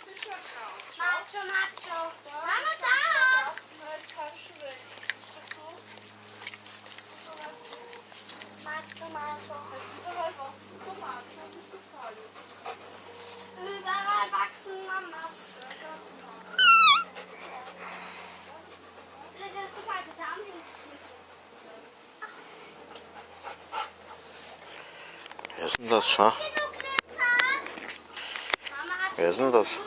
sieht schön aus. Macho, Macho. Ja, Mama, da. nein, jetzt habe ich schon weg. Macho, Macho. Überall wachsen Tomaten und das ist alles. Überall wachsen Mamas. Guck mal, das haben wir nicht. Wer ist denn das, ha? Mama hat Wer ist denn das?